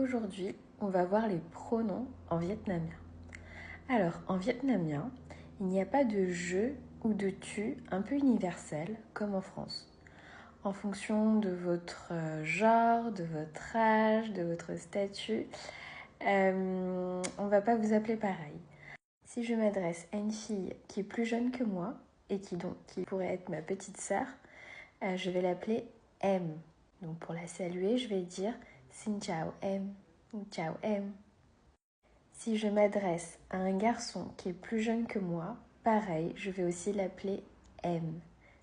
Aujourd'hui, on va voir les pronoms en vietnamien. Alors, en vietnamien, il n'y a pas de je ou de tu un peu universel comme en France. En fonction de votre genre, de votre âge, de votre statut, on ne va pas vous appeler pareil. Si je m'adresse à une fille qui est plus jeune que moi et qui pourrait être ma petite sœur, je vais l'appeler M. Donc pour la saluer, je vais dire Xin chào em ou Ciao em. Si je m'adresse à un garçon qui est plus jeune que moi, pareil, je vais aussi l'appeler M.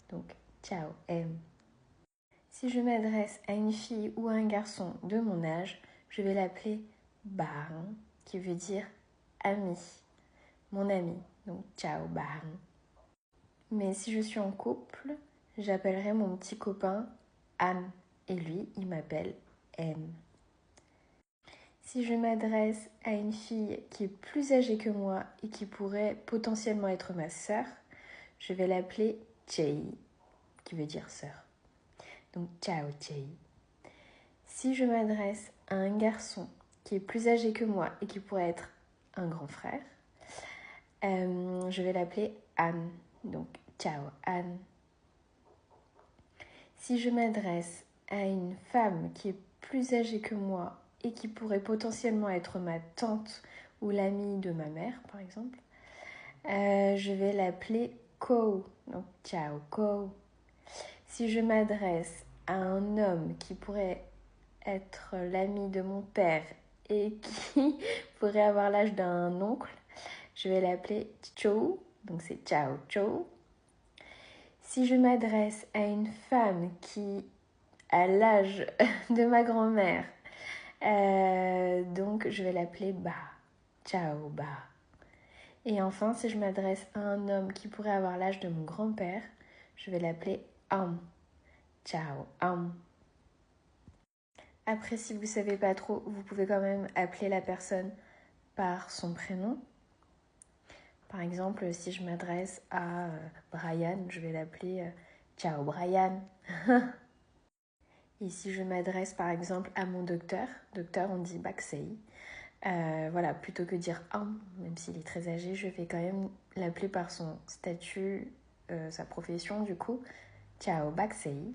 Donc Ciao em. Si je m'adresse à une fille ou à un garçon de mon âge, je vais l'appeler Bạn, qui veut dire ami, mon ami. Donc Ciao Bạn. Mais si je suis en couple, j'appellerai mon petit copain Anne et lui, il m'appelle M. Si je m'adresse à une fille qui est plus âgée que moi et qui pourrait potentiellement être ma sœur, je vais l'appeler Chei, qui veut dire sœur. Donc ciao Chei. Si je m'adresse à un garçon qui est plus âgé que moi et qui pourrait être un grand frère, je vais l'appeler Anne. Donc ciao Anne. Si je m'adresse à une femme qui est plus âgée que moi et qui pourrait potentiellement être ma tante ou l'amie de ma mère, par exemple, je vais l'appeler Ko. Donc, ciao Ko. Si je m'adresse à un homme qui pourrait être l'ami de mon père et qui pourrait avoir l'âge d'un oncle, je vais l'appeler Chou. Donc, c'est ciao Chou. Si je m'adresse à une femme qui a l'âge de ma grand-mère, donc je vais l'appeler Ba. Ciao Ba. Et enfin, si je m'adresse à un homme qui pourrait avoir l'âge de mon grand-père, je vais l'appeler Am. Ciao Am. Après, si vous ne savez pas trop, vous pouvez quand même appeler la personne par son prénom. Par exemple, si je m'adresse à Brian, je vais l'appeler Ciao Brian. Et si je m'adresse par exemple à mon docteur, on dit Baksei. Voilà, plutôt que dire Am, même s'il est très âgé, je vais quand même l'appeler par son statut, sa profession du coup. Ciao Baksei.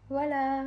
Voilà.